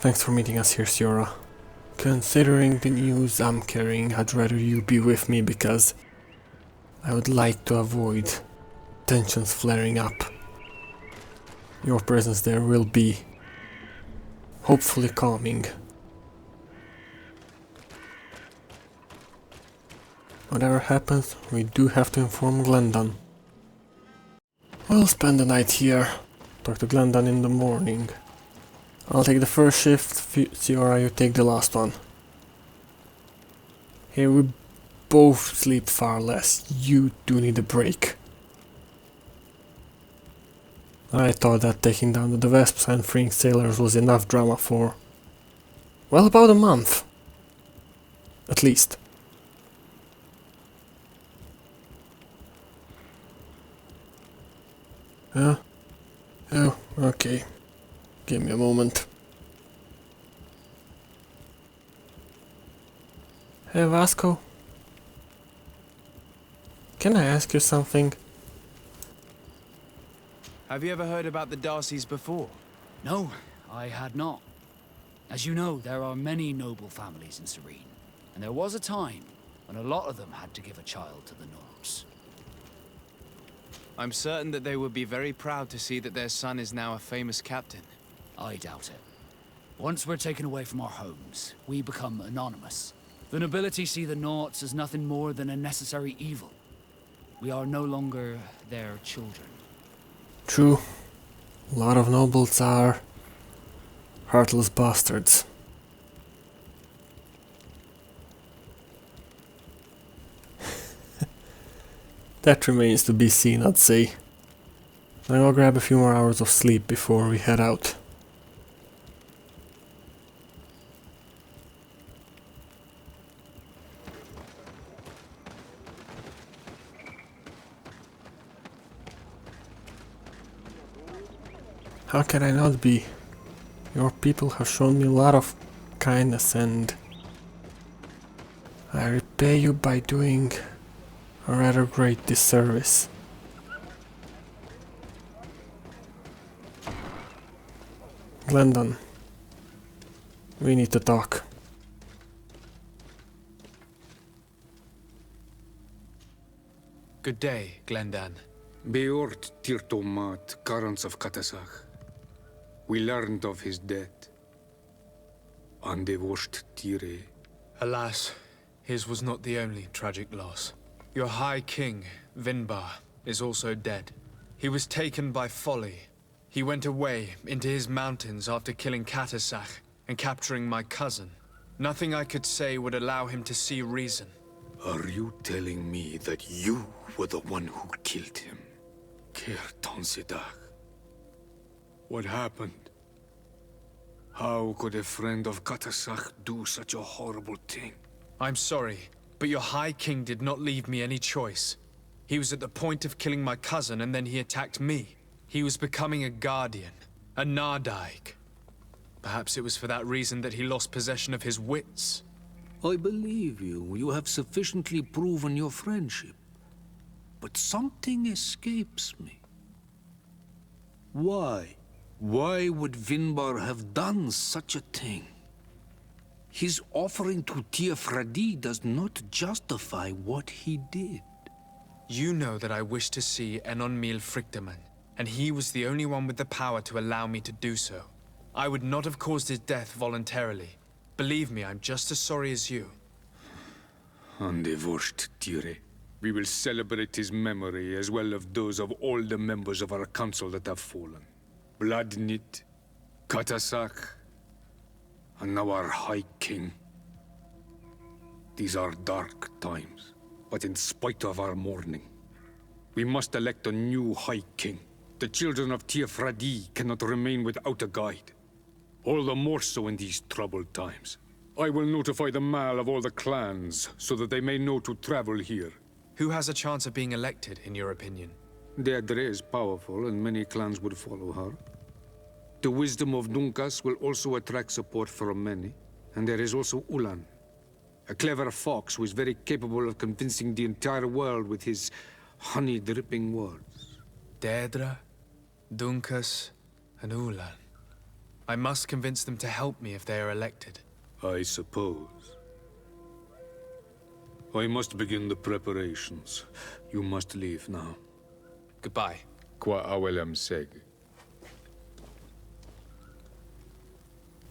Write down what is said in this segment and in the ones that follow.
Thanks for meeting us here, Siora. Considering the news I'm carrying, I'd rather you be with me because I would like to avoid tensions flaring up. Your presence there will be hopefully calming. Whatever happens, we do have to inform Glendon. We'll spend the night here. Talk to Glendon in the morning. I'll take the first shift, Siora, you take the last one. Here we both sleep far less. You do need a break. I thought that taking down the Vesps and freeing sailors was enough drama for, well, about a month. At least. Huh? Oh, okay. Give me a moment. Hey Vasco. Can I ask you something? Have you ever heard about the Darcys before? No, I had not. As you know, there are many noble families in Serene, and there was a time when a lot of them had to give a child to the Norks. I'm certain that they would be very proud to see that their son is now a famous captain. I doubt it. Once we're taken away from our homes, we become anonymous. The nobility see the Norts as nothing more than a necessary evil. We are no longer their children. True. A lot of nobles are heartless bastards. That remains to be seen, I'd say. I'll grab a few more hours of sleep before we head out. How can I not be? Your people have shown me a lot of kindness and I repay you by doing a rather great disservice. Glendon, we need to talk. Good day, Glendan. Beort Tirtomat, Karans of Katasach. We learned of his death. Andevosht Tire. Alas, his was not the only tragic loss. Your High King, Vinbar, is also dead. He was taken by folly. He went away into his mountains after killing Katasach and capturing my cousin. Nothing I could say would allow him to see reason. Are you telling me that you were the one who killed him? Kertonsidach. What happened? How could a friend of Katasach do such a horrible thing? I'm sorry, but your High King did not leave me any choice. He was at the point of killing my cousin and then he attacked me. He was becoming a guardian, a Nardaig. Perhaps it was for that reason that he lost possession of his wits. I believe you. You have sufficiently proven your friendship. But something escapes me. Why? Why would Vinbar have done such a thing? His offering to Tiafradi does not justify what he did. You know that I wish to see Enonmil Frichtemann, and he was the only one with the power to allow me to do so. I would not have caused his death voluntarily. Believe me, I'm just as sorry as you. Andevosht Tire. We will celebrate his memory as well as those of all the members of our council that have fallen. Vladnit, Katasach, and now our High King. These are dark times, but in spite of our mourning, we must elect a new High King. The children of Tiafradi cannot remain without a guide. All the more so in these troubled times. I will notify the Mal of all the clans, so that they may know to travel here. Who has a chance of being elected, in your opinion? Deirdre is powerful, and many clans would follow her. The wisdom of Dunkas will also attract support from many. And there is also Ulan, a clever fox who is very capable of convincing the entire world with his honey-dripping words. Deirdre, Dunkas, and Ulan. I must convince them to help me if they are elected. I suppose. I must begin the preparations. You must leave now. Goodbye. Qua awelem seg.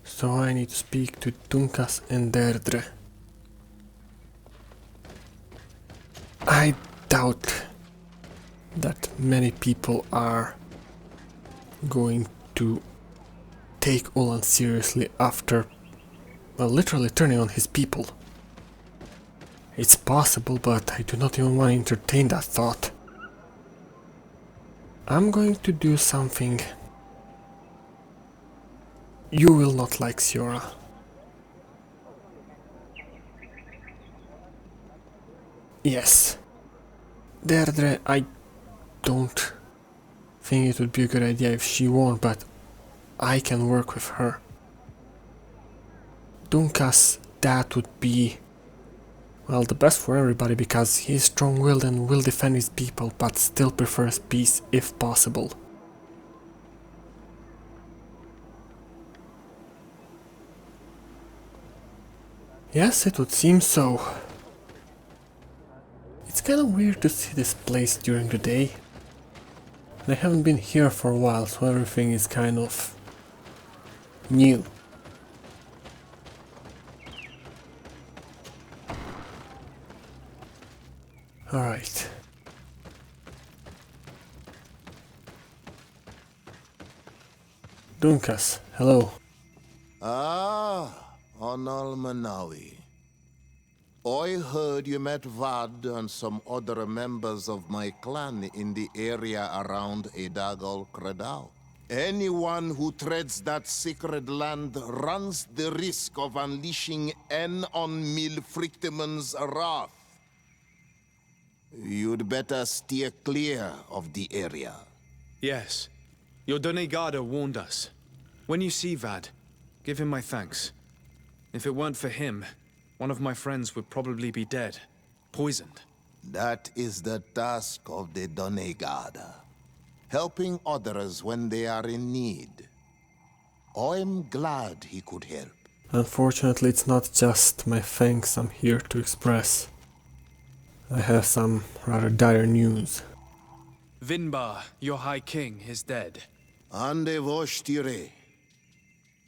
So I need to speak to Dunkas and Deirdre. I doubt that many people are going to take Olan seriously after, well, literally turning on his people. It's possible, but I do not even want to entertain that thought. I'm going to do something you will not like, Siora. Yes. Deirdre, I don't think it would be a good idea if she won, but I can work with her. Dunkas, that would be, well, the best for everybody because he's strong-willed and will defend his people, but still prefers peace if possible. Yes, it would seem so. It's kind of weird to see this place during the day. I haven't been here for a while, so everything is kind of new. Alright. Dunkas, hello. Ah, Onal Manawi. I heard you met Vad and some other members of my clan in the area around Edagal Credao. Anyone who treads that sacred land runs the risk of unleashing En on Milfrictiman's wrath. You'd better steer clear of the area. Yes. Your Donegada warned us. When you see Vad, give him my thanks. If it weren't for him, one of my friends would probably be dead. Poisoned. That is the task of the Donegada. Helping others when they are in need. I'm glad he could help. Unfortunately, it's not just my thanks I'm here to express. I have some rather dire news. Vinbar, your High King, is dead. Ande Vostire.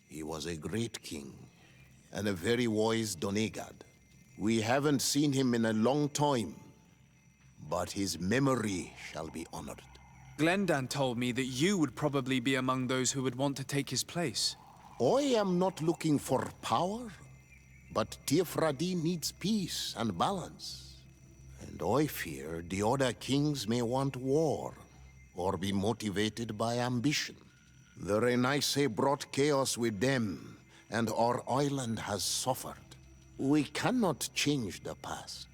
He was a great king, and a very wise Donegad. We haven't seen him in a long time, but his memory shall be honored. Glendan told me that you would probably be among those who would want to take his place. I am not looking for power, but Tiefradi needs peace and balance. And I fear the other kings may want war, or be motivated by ambition. The Renaise brought chaos with them, and our island has suffered. We cannot change the past,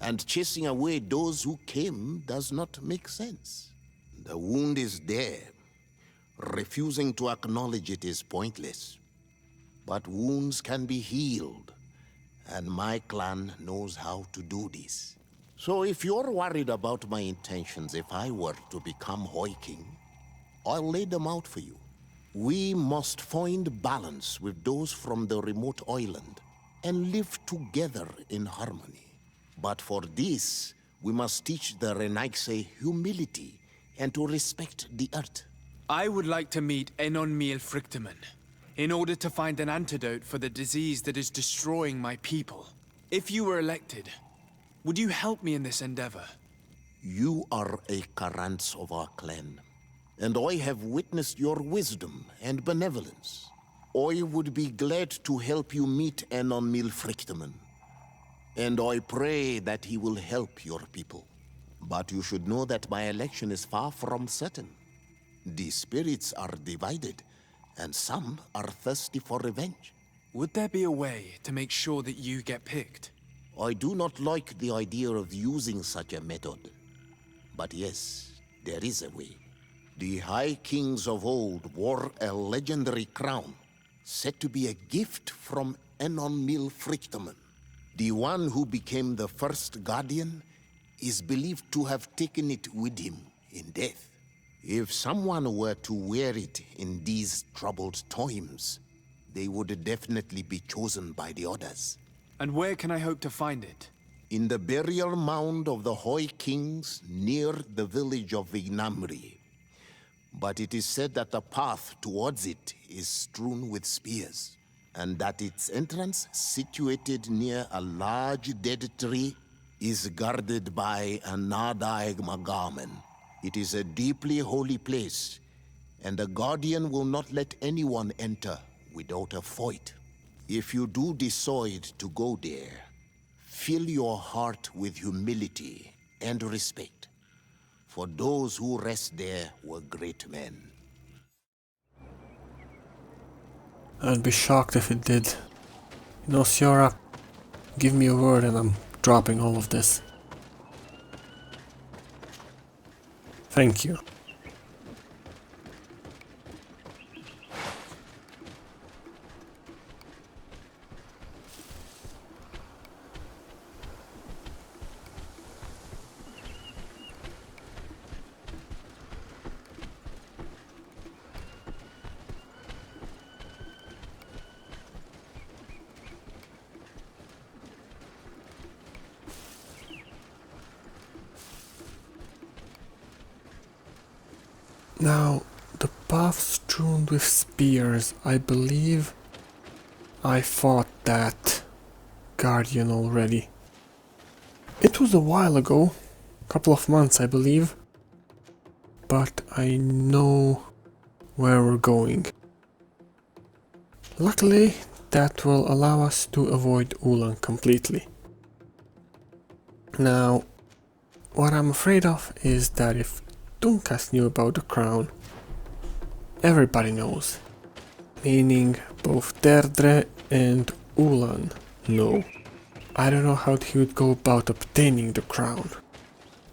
and chasing away those who came does not make sense. The wound is there. Refusing to acknowledge it is pointless. But wounds can be healed, and my clan knows how to do this. So if you're worried about my intentions if I were to become High King, I'll lay them out for you. We must find balance with those from the remote island and live together in harmony. But for this, we must teach the Renaise humility and to respect the earth. I would like to meet Enon Milfrictiman in order to find an antidote for the disease that is destroying my people. If you were elected, would you help me in this endeavor? You are a Karants of our clan, and I have witnessed your wisdom and benevolence. I would be glad to help you meet Enon Milfrictiman, and I pray that he will help your people. But you should know that my election is far from certain. The spirits are divided, and some are thirsty for revenge. Would there be a way to make sure that you get picked? I do not like the idea of using such a method. But yes, there is a way. The High Kings of old wore a legendary crown, said to be a gift from Enon Milfrictiman. The one who became the first guardian is believed to have taken it with him in death. If someone were to wear it in these troubled times, they would definitely be chosen by the others. And where can I hope to find it? In the burial mound of the Hoi Kings near the village of Vignamri. But it is said that the path towards it is strewn with spears, and that its entrance, situated near a large dead tree, is guarded by a Nadaig Magamen. It is a deeply holy place, and the Guardian will not let anyone enter without a fight. If you do decide to go there, fill your heart with humility and respect, for those who rest there were great men. I'd be shocked if it did. You know, Ciara, give me a word and I'm dropping all of this. Thank you. Now, the path strewn with spears, I believe I fought that guardian already. It was a while ago, a couple of months I believe, but I know where we're going. Luckily, that will allow us to avoid Ulan completely. Now, what I'm afraid of is that if Dunkas knew about the crown, everybody knows. Meaning both Deirdre and Ulan know. I don't know how he would go about obtaining the crown.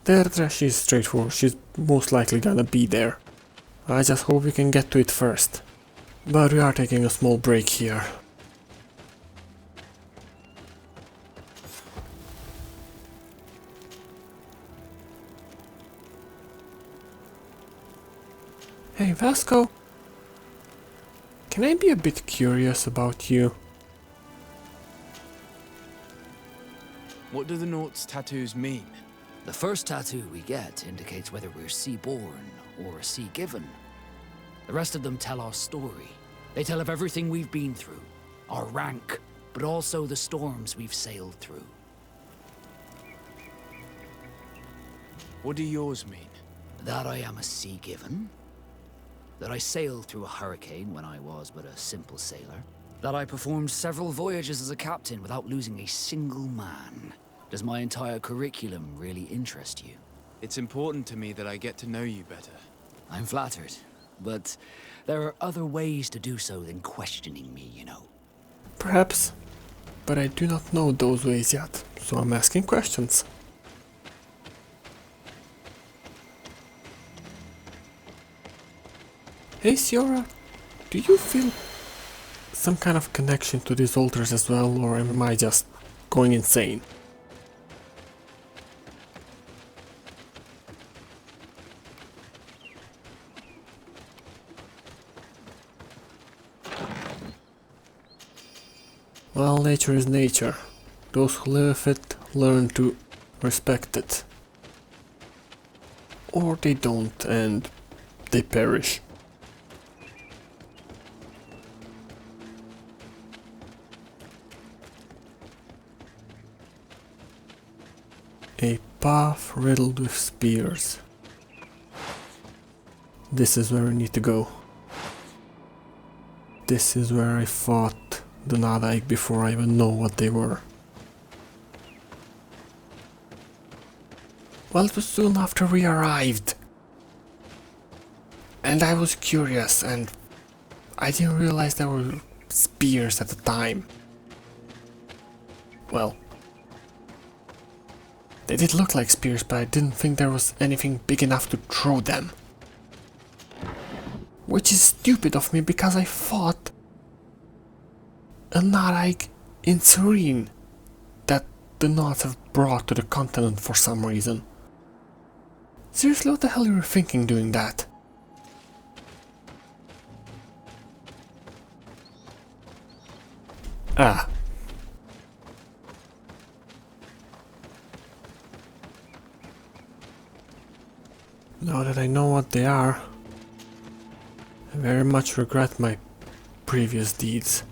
Deirdre, she's straightforward, she's most likely gonna be there. I just hope we can get to it first. But we are taking a small break here. Hey Vasco, can I be a bit curious about you? What do the Naught's tattoos mean? The first tattoo we get indicates whether we're sea-born or sea-given. The rest of them tell our story. They tell of everything we've been through, our rank, but also the storms we've sailed through. What do yours mean? That I am a sea-given, that I sailed through a hurricane when I was but a simple sailor, that I performed several voyages as a captain without losing a single man. Does my entire curriculum really interest you? It's important to me that I get to know you better. I'm flattered, but there are other ways to do so than questioning me, you know. Perhaps, but I do not know those ways yet, so I'm asking questions. Hey Ciara, do you feel some kind of connection to these altars as well, or am I just going insane? Well, nature is nature. Those who live it learn to respect it. Or they don't and they perish. A path riddled with spears. This is where we need to go. This is where I fought the Nadaig before I even know what they were. Well, it was soon after we arrived. And I was curious and I didn't realize there were spears at the time. Well, they did look like spears, but I didn't think there was anything big enough to throw them. Which is stupid of me because I fought a Nadaig in Serene that the Nords have brought to the continent for some reason. Seriously, what the hell you were thinking doing that? Ah. Now that I know what they are, I very much regret my previous deeds.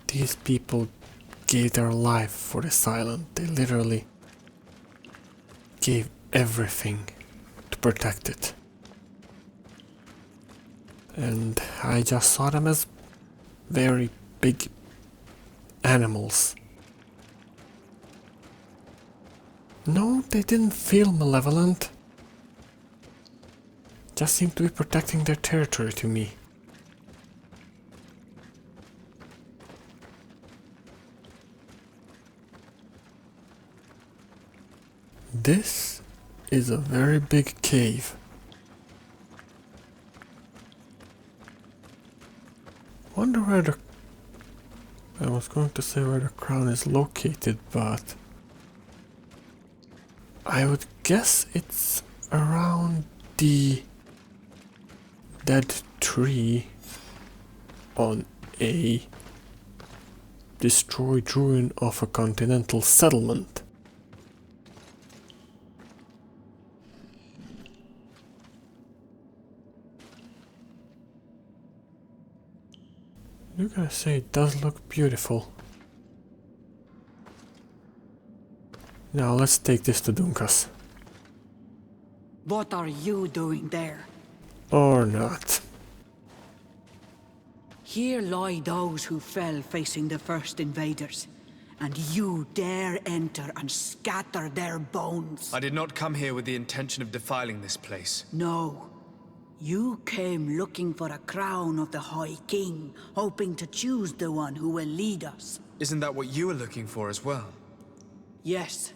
These people gave their life for this island. They literally gave everything to protect it. And I just saw them as very big animals. No, they didn't feel malevolent. Just seemed to be protecting their territory to me. This is a very big cave. Wonder where the... I was going to say where the crown is located, but... I would guess it's around the dead tree on a destroyed ruin of a continental settlement. You gotta say, it does look beautiful. Now let's take this to Dunkas. What are you doing there? Or not. Here lie those who fell facing the first invaders, and you dare enter and scatter their bones. I did not come here with the intention of defiling this place. No. You came looking for a crown of the High King, hoping to choose the one who will lead us. Isn't that what you were looking for as well? Yes,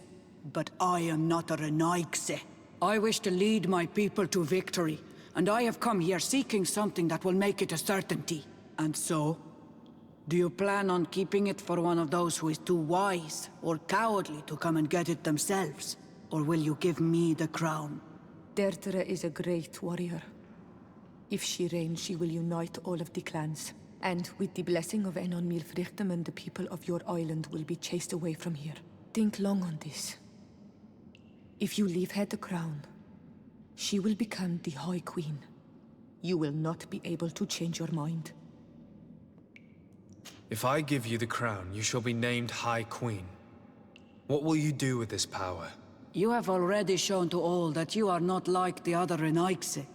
but I am not a Renaigse. I wish to lead my people to victory, and I have come here seeking something that will make it a certainty. And so, do you plan on keeping it for one of those who is too wise or cowardly to come and get it themselves? Or will you give me the crown? Deirdre is a great warrior. If she reigns, she will unite all of the clans. And with the blessing of Enon Milfrichtem, the people of your island will be chased away from here. Think long on this. If you leave her the crown, she will become the High Queen. You will not be able to change your mind. If I give you the crown, you shall be named High Queen. What will you do with this power? You have already shown to all that you are not like the other Renaigse.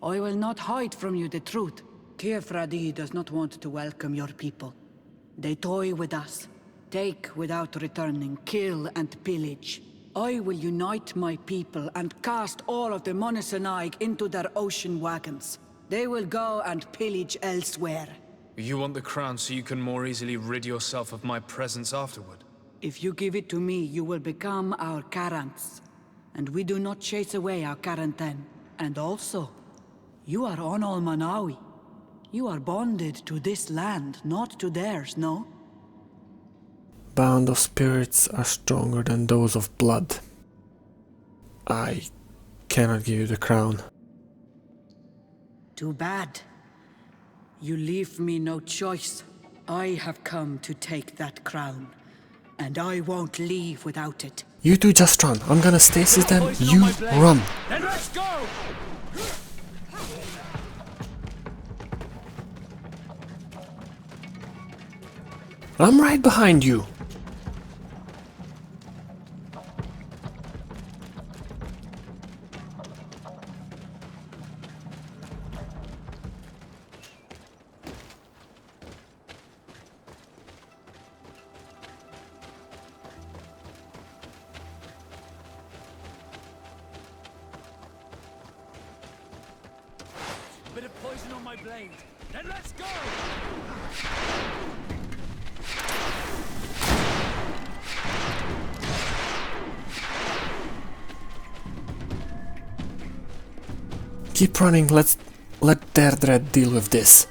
I will not hide from you the truth. Teofradi does not want to welcome your people. They toy with us, take without returning, kill and pillage. I will unite my people and cast all of the Monesenaig into their ocean wagons. They will go and pillage elsewhere. You want the crown so you can more easily rid yourself of my presence afterward? If you give it to me, you will become our Karants. And we do not chase away our Karanten. And also, you are on Manawi. You are bonded to this land, not to theirs, no? Bond of spirits are stronger than those of blood. I cannot give you the crown. Too bad. You leave me no choice. I have come to take that crown. And I won't leave without it. You two just run. I'm gonna stasis them. You run. Then let's go! I'm right behind you. Bit of poison on my blade. Then let's go! Keep running. Let Deirdre deal with this.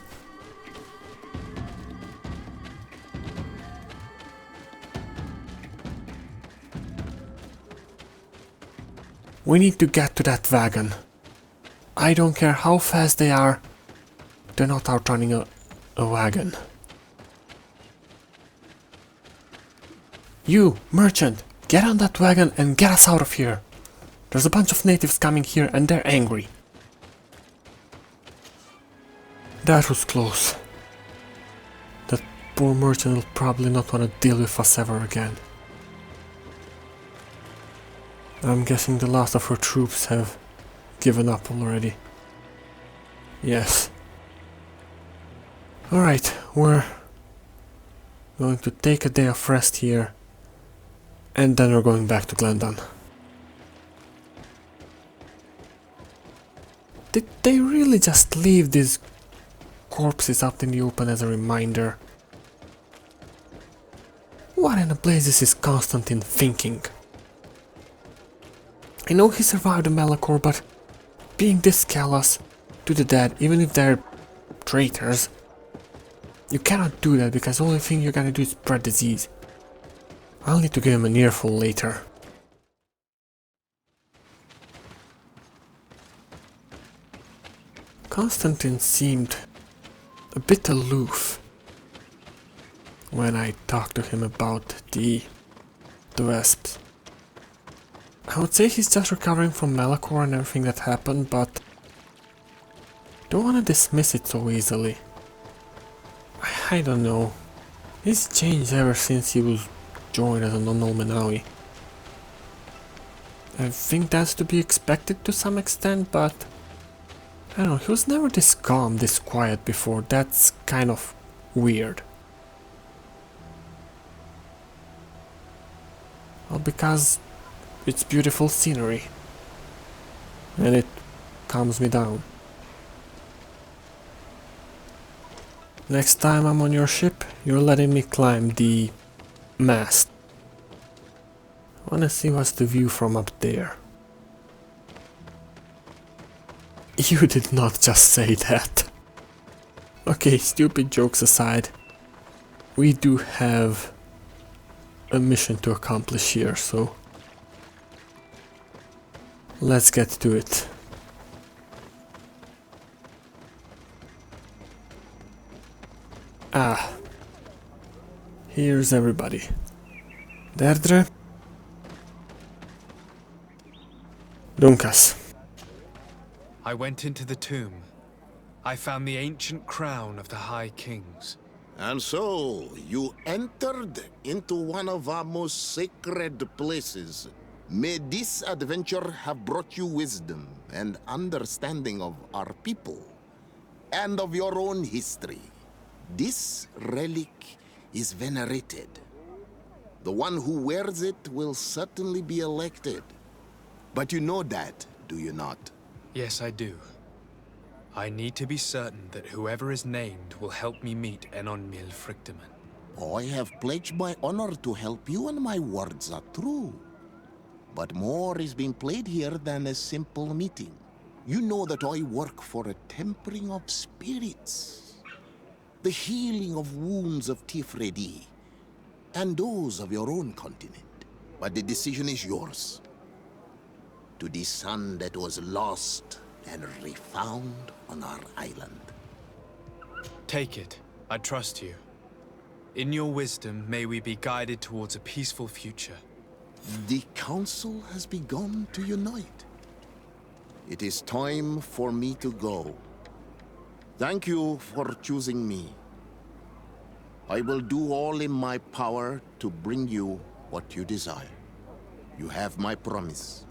We need to get to that wagon. I don't care how fast they are. they're not outrunning a wagon. You, merchant, get on that wagon and get us out of here. There's a bunch of natives coming here and they're angry. That was close. That poor merchant will probably not want to deal with us ever again. I'm guessing the last of her troops have given up already. Yes. Alright, we're going to take a day of rest here. And then we're going back to Glendon. Did they really just leave these corpses out in the open as a reminder? What in the blazes is Constantine thinking? I know he survived the Malachor, but being this callous to the dead, even if they're traitors, you cannot do that because the only thing you're gonna do is spread disease. I'll need to give him an earful later. Constantine seemed a bit aloof when I talked to him about the Wesps. I would say he's just recovering from Malachor and everything that happened, but don't want to dismiss it so easily. I don't know. He's changed ever since he was joined as a non-Almenawi. I think that's to be expected to some extent, but I don't know, he was never this calm, this quiet before. That's kind of weird. Well, because it's beautiful scenery and it calms me down. Next time I'm on your ship, you're letting me climb the mast. I wanna see what's the view from up there. You did not just say that. Okay, stupid jokes aside, we do have a mission to accomplish here, so let's get to it. Ah, here's everybody. Deirdre, Dunkas. I went into the tomb. I found the ancient crown of the High Kings. And so, you entered into one of our most sacred places. May this adventure have brought you wisdom and understanding of our people and of your own history. This relic is venerated. The one who wears it will certainly be elected. But you know that, do you not? Yes, I do. I need to be certain that whoever is named will help me meet Enonmil Frichtemann. I have pledged my honor to help you, and my words are true. But more is being played here than a simple meeting. You know that I work for a tempering of spirits, the healing of wounds of Tifredi, and those of your own continent. But the decision is yours. To the son that was lost and refound on our island. Take it. I trust you. In your wisdom, may we be guided towards a peaceful future. The council has begun to unite. It is time for me to go. Thank you for choosing me. I will do all in my power to bring you what you desire. You have my promise.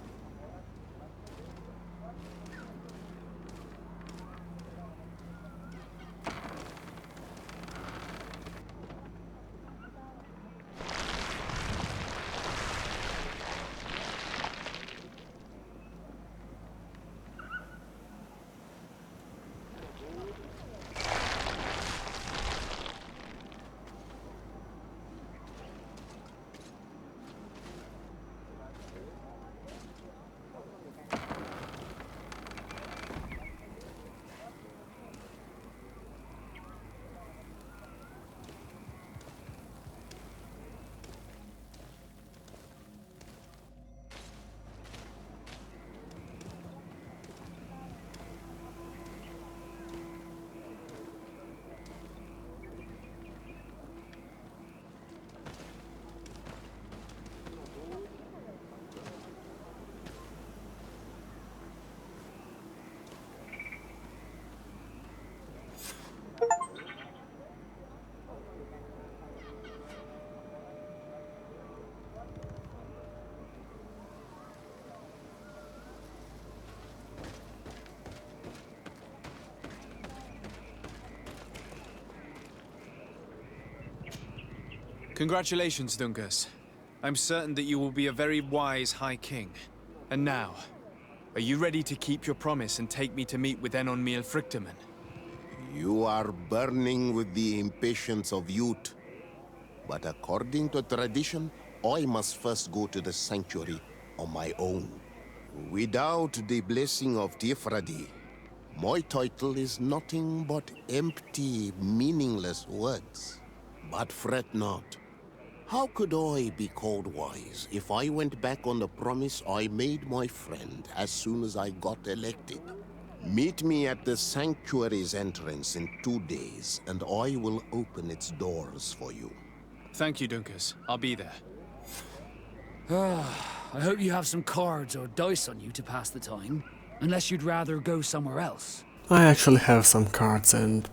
Congratulations, Dunkas. I'm certain that you will be a very wise High King. And now, are you ready to keep your promise and take me to meet with Enon Miel Frichtemann? You are burning with the impatience of youth. But according to tradition, I must first go to the sanctuary on my own. Without the blessing of Tifradi, my title is nothing but empty, meaningless words. But fret not. How could I be called wise if I went back on the promise I made my friend as soon as I got elected? Meet me at the sanctuary's entrance in 2 days, and I will open its doors for you. Thank you, Dunkas. I'll be there. I hope you have some cards or dice on you to pass the time. Unless you'd rather go somewhere else. I actually have some cards and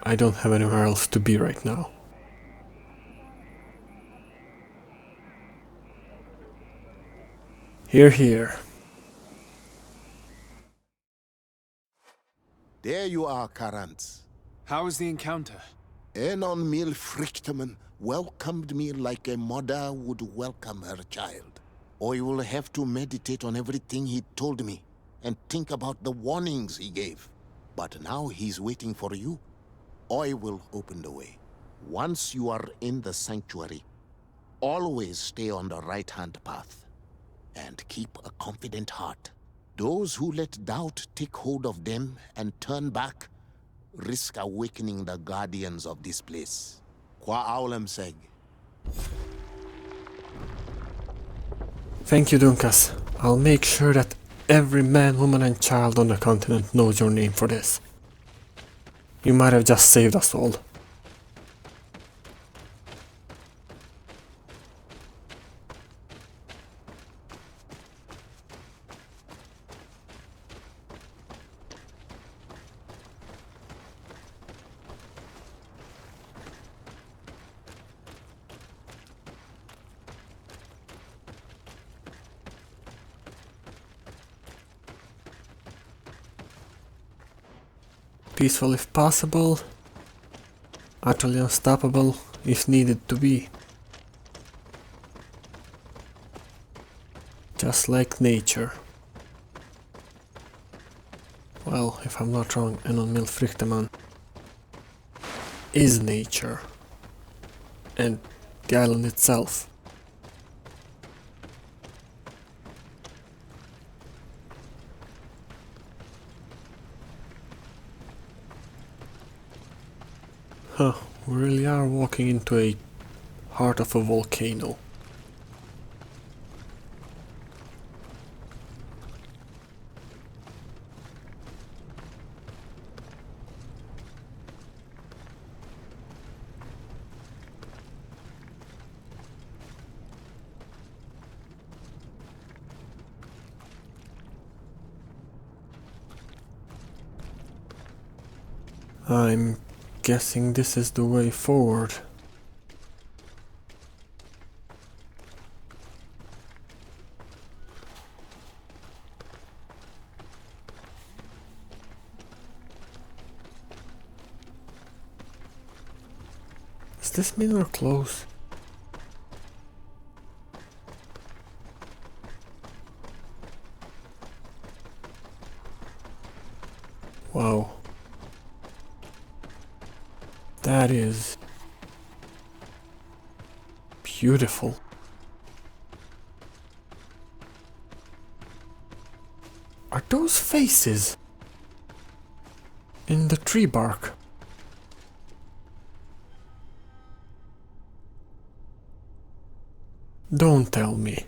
I don't have anywhere else to be right now. Here, here. There you are, Karantz. How was the encounter? Enon Mil Frichtemann welcomed me like a mother would welcome her child. I will have to meditate on everything he told me and think about the warnings he gave. But now he's waiting for you. I will open the way. Once you are in the sanctuary, always stay on the right-hand path and keep a confident heart. Those who let doubt take hold of them and turn back risk awakening the guardians of this place. Qua aulem seg. Thank you, Dunkas. I'll make sure that every man, woman and child on the continent knows your name for this. You might have just saved us all. Peaceful if possible, utterly unstoppable if needed to be. Just like nature. Well, if I'm not wrong, Enon Mil Frichtemann is nature. And the island itself. Huh, we really are walking into a heart of a volcano. I'm guessing this is the way forward. Is this mirror close? Wow. That is beautiful. Are those faces in the tree bark? Don't tell me.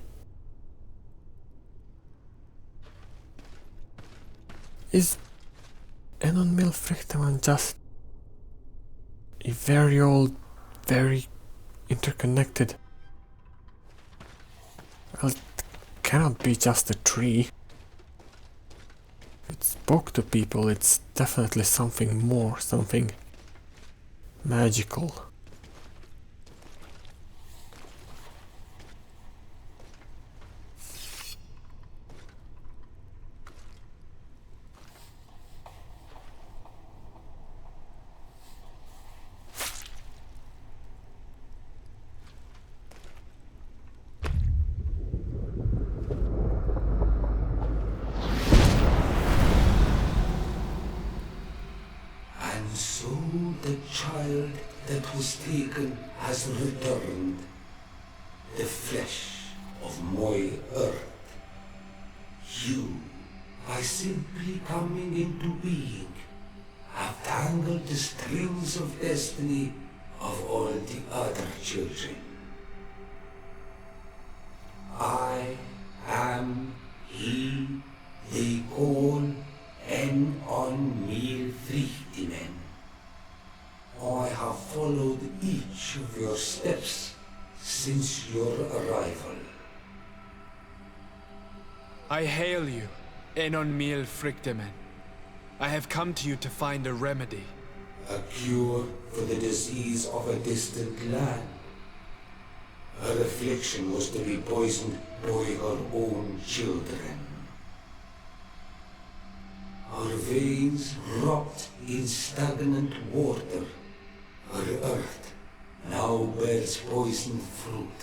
Is Enon Mil Frichtemann just a very old, very interconnected? Well, it cannot be just a tree. If it spoke to people, it's definitely something more, something magical. And so the child that was taken has returned, the flesh of my earth. You, by simply coming into being, have tangled the strings of destiny of all the other children. I am he they call on me Frichtimen. I have followed each of your steps since your arrival. I hail you, Enon Mil Frichtemen. I have come to you to find a remedy. A cure for the disease of a distant land. Her affliction was to be poisoned by her own children. Her veins rot in stagnant water. Her earth now bears poisoned fruit,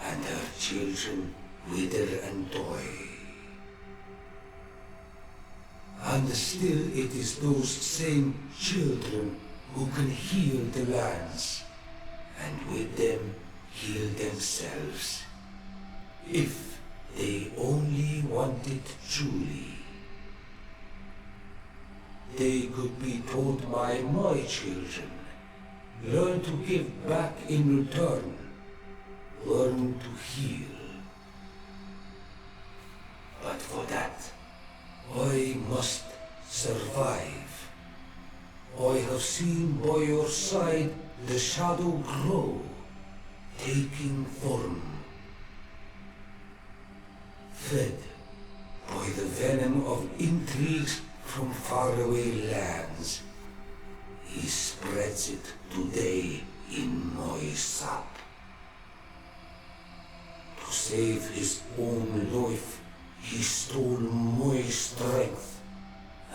and her children wither and die. And still it is those same children who can heal the lands, and with them heal themselves, if they only want it truly. They could be taught by my children, learn to give back in return, learn to heal. But for that, I must survive. I have seen by your side the shadow grow, taking form. Fed by the venom of intrigues from faraway lands, he spreads it today in my sap. To save his own life, he stole my strength,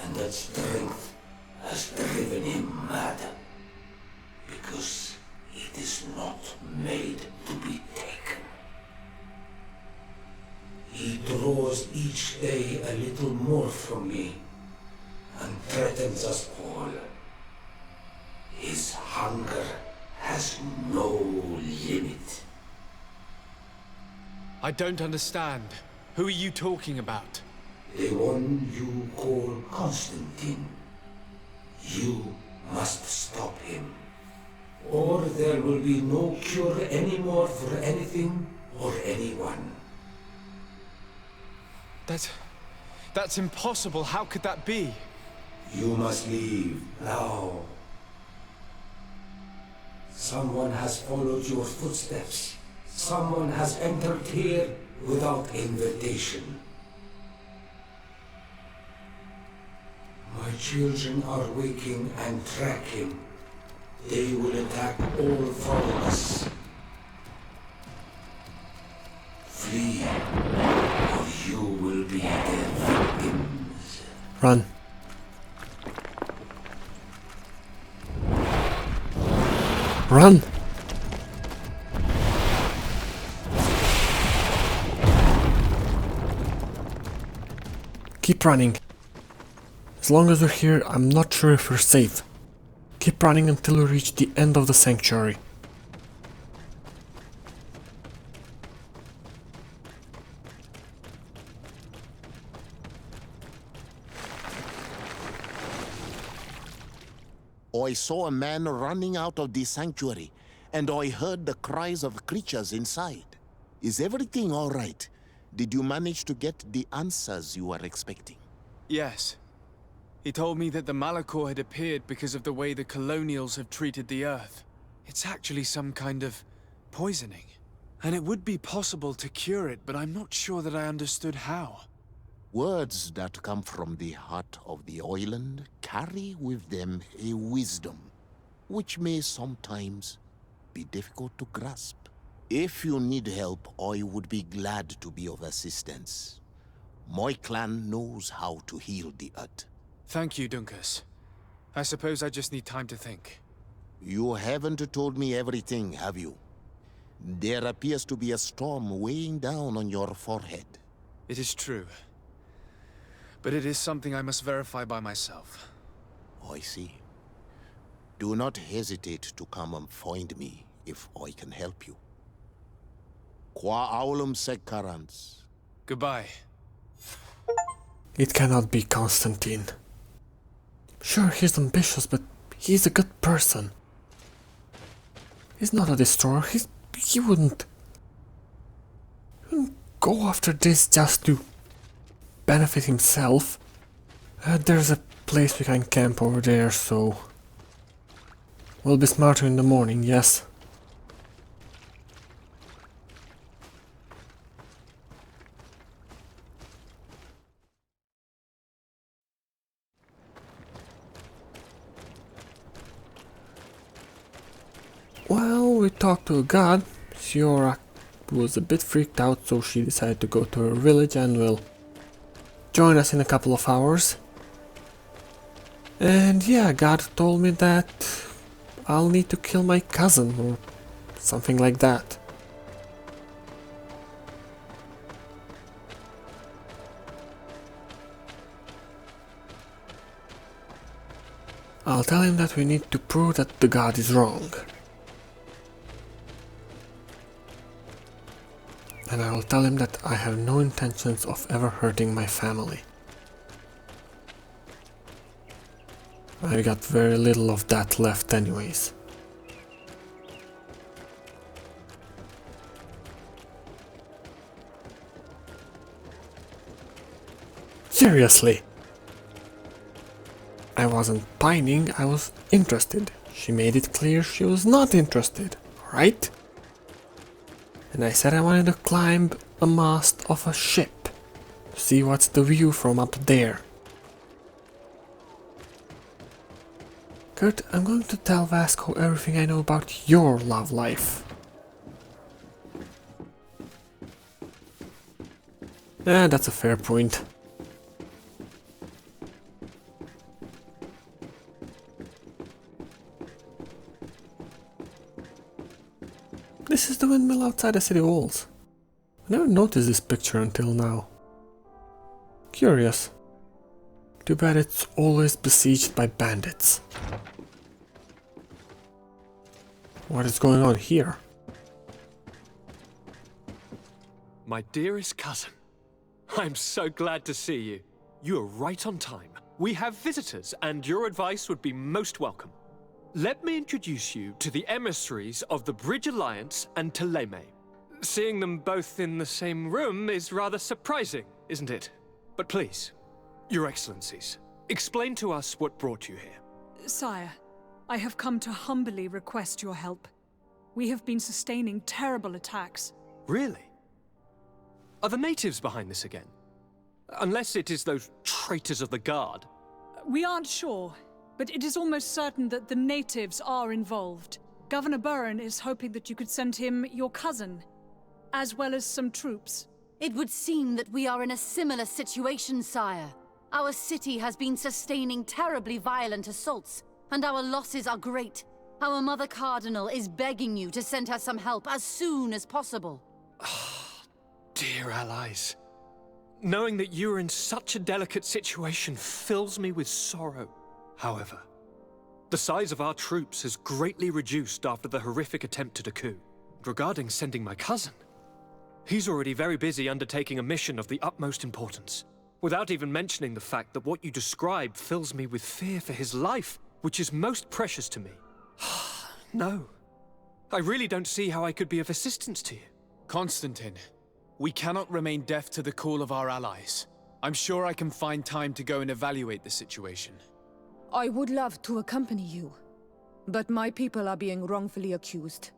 and that strength has driven him mad, because it is not made to be taken. He draws each day a little more from me, and threatens us all. His hunger has no limit. I don't understand. Who are you talking about? The one you call Constantine. You must stop him, or there will be no cure anymore for anything or anyone. That's impossible. How could that be? You must leave now. Someone has followed your footsteps. Someone has entered here without invitation. My children are waking and tracking. They will attack all followers. Flee, or you will be their victims. Run. Run! Keep running. As long as we're here, I'm not sure if we're safe. Keep running until we reach the end of the sanctuary. I saw a man running out of the sanctuary, and I heard the cries of creatures inside. Is everything all right? Did you manage to get the answers you were expecting? Yes. He told me that the Malachor had appeared because of the way the colonials have treated the Earth. It's actually some kind of poisoning. And it would be possible to cure it, but I'm not sure that I understood how. Words that come from the heart of the island carry with them a wisdom, which may sometimes be difficult to grasp. If you need help, I would be glad to be of assistance. My clan knows how to heal the earth. Thank you, Dunkus. I suppose I just need time to think. You haven't told me everything, have you? There appears to be a storm weighing down on your forehead. It is true. But it is something I must verify by myself. I see. Do not hesitate to come and find me if I can help you. Qua aulum secarans. Goodbye. It cannot be Constantine. Sure, he's ambitious, but he's a good person. He's not a destroyer. He wouldn't go after this just to benefit himself. There's a place we can camp over there, so we'll be smarter in the morning, yes. Well, we talked to a god. Siora was a bit freaked out, so she decided to go to her village and will join us in a couple of hours. And yeah, God told me that I'll need to kill my cousin or something like that. I'll tell him that we need to prove that the god is wrong. And I will tell him that I have no intentions of ever hurting my family. I got very little of that left anyways. Seriously! I wasn't pining, I was interested. She made it clear she was not interested, right? And I said I wanted to climb a mast of a ship to see what's the view from up there. Kurt, I'm going to tell Vasco everything I know about your love life. That's a fair point. This is the windmill outside the city walls. I never noticed this picture until now. Curious. Too bad it's always besieged by bandits. What is going on here? My dearest cousin, I'm so glad to see you. You are right on time. We have visitors, and your advice would be most welcome. Let me introduce you to the emissaries of the Bridge Alliance and Teleme. Seeing them both in the same room is rather surprising, isn't it? But please, Your Excellencies, explain to us what brought you here. Sire, I have come to humbly request your help. We have been sustaining terrible attacks. Really? Are the natives behind this again? Unless it is those traitors of the Guard. We aren't sure, but it is almost certain that the natives are involved. Governor Burren is hoping that you could send him your cousin, as well as some troops. It would seem that we are in a similar situation, sire. Our city has been sustaining terribly violent assaults, and our losses are great. Our Mother Cardinal is begging you to send her some help as soon as possible. Dear allies, knowing that you are in such a delicate situation fills me with sorrow. However, the size of our troops has greatly reduced after the horrific attempt at a coup. Regarding sending my cousin, he's already very busy undertaking a mission of the utmost importance, without even mentioning the fact that what you describe fills me with fear for his life, which is most precious to me. No, I really don't see how I could be of assistance to you. Constantine, we cannot remain deaf to the call of our allies. I'm sure I can find time to go and evaluate the situation. I would love to accompany you, but my people are being wrongfully accused.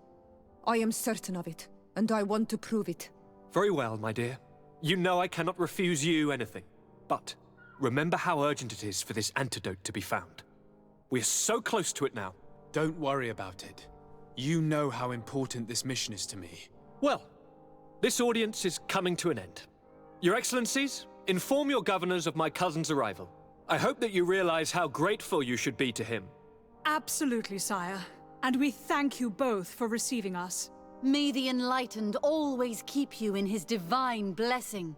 I am certain of it, and I want to prove it. Very well, my dear. You know I cannot refuse you anything. But remember how urgent it is for this antidote to be found. We are so close to it now. Don't worry about it. You know how important this mission is to me. Well, this audience is coming to an end. Your Excellencies, inform your governors of my cousin's arrival. I hope that you realize how grateful you should be to him. Absolutely, sire. And we thank you both for receiving us. May the Enlightened always keep you in his divine blessing.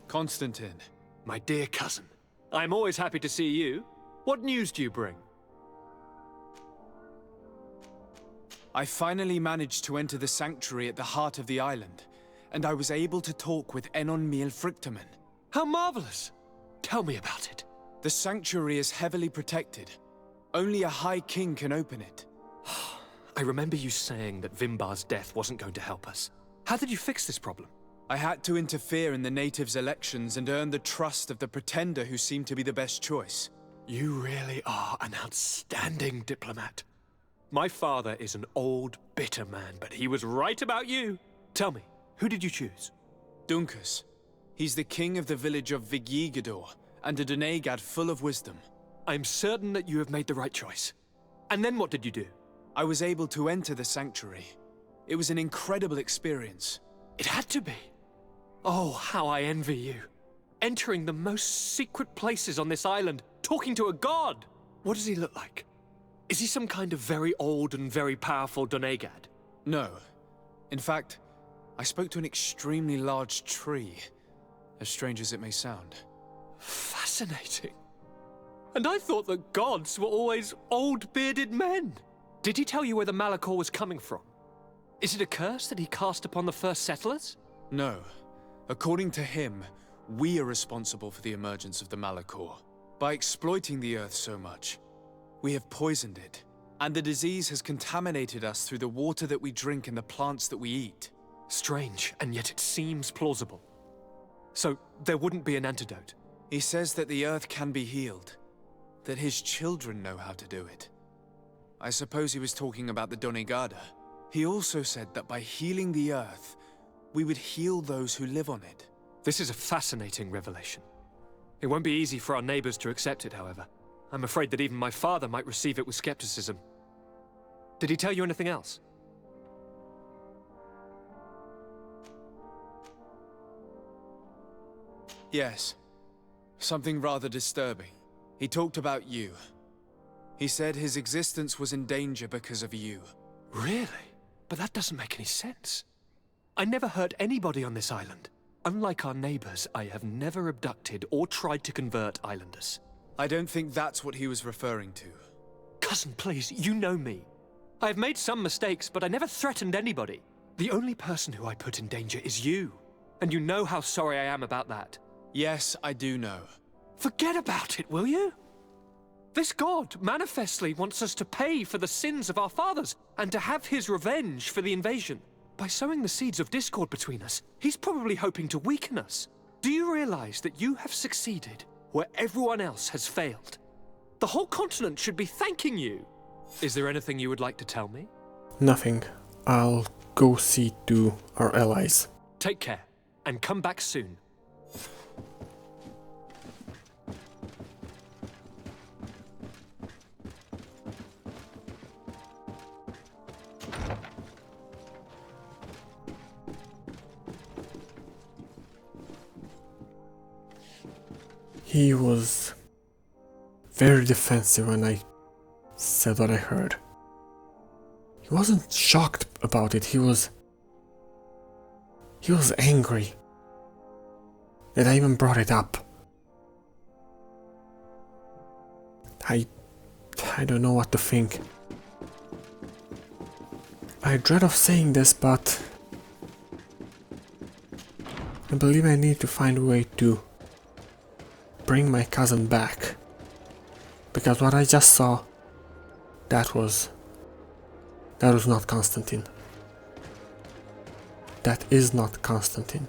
Constantine. My dear cousin, I'm always happy to see you. What news do you bring? I finally managed to enter the sanctuary at the heart of the island, and I was able to talk with Enon Miel Frichtemann. How marvelous! Tell me about it. The sanctuary is heavily protected. Only a High King can open it. I remember you saying that Vimbar's death wasn't going to help us. How did you fix this problem? I had to interfere in the natives' elections and earn the trust of the pretender who seemed to be the best choice. You really are an outstanding diplomat. My father is an old, bitter man, but he was right about you. Tell me, who did you choose? Dunkus. He's the king of the village of Vigigidor, and a Donegad full of wisdom. I'm certain that you have made the right choice. And then what did you do? I was able to enter the sanctuary. It was an incredible experience. It had to be. Oh, how I envy you. Entering the most secret places on this island, talking to a god. What does he look like? Is he some kind of very old and very powerful Donegad? No. In fact, I spoke to an extremely large tree, as strange as it may sound. Fascinating. And I thought that gods were always old, bearded men. Did he tell you where the Malachor was coming from? Is it a curse that he cast upon the first settlers? No. According to him, we are responsible for the emergence of the Malachor. By exploiting the earth so much, we have poisoned it, and the disease has contaminated us through the water that we drink and the plants that we eat. Strange, and yet it seems plausible. So, there wouldn't be an antidote? He says that the earth can be healed, that his children know how to do it. I suppose he was talking about the Donegada. He also said that by healing the earth, we would heal those who live on it. This is a fascinating revelation. It won't be easy for our neighbors to accept it, however. I'm afraid that even my father might receive it with skepticism. Did he tell you anything else? Yes. Something rather disturbing. He talked about you. He said his existence was in danger because of you. Really? But that doesn't make any sense. I never hurt anybody on this island. Unlike our neighbors, I have never abducted or tried to convert islanders. I don't think that's what he was referring to. Cousin, please, you know me. I have made some mistakes, but I never threatened anybody. The only person who I put in danger is you. And you know how sorry I am about that. Yes, I do know. Forget about it, will you? This god manifestly wants us to pay for the sins of our fathers and to have his revenge for the invasion. By sowing the seeds of discord between us, he's probably hoping to weaken us. Do you realize that you have succeeded where everyone else has failed? The whole continent should be thanking you. Is there anything you would like to tell me? Nothing. I'll go see to our allies. Take care, and come back soon. He was very defensive when I said what I heard. He wasn't shocked about it, he was angry that I even brought it up. I don't know what to think. I dread of saying this, but I believe I need to find a way to bring my cousin back, because what I just saw, that was not Constantine. That is not Constantine.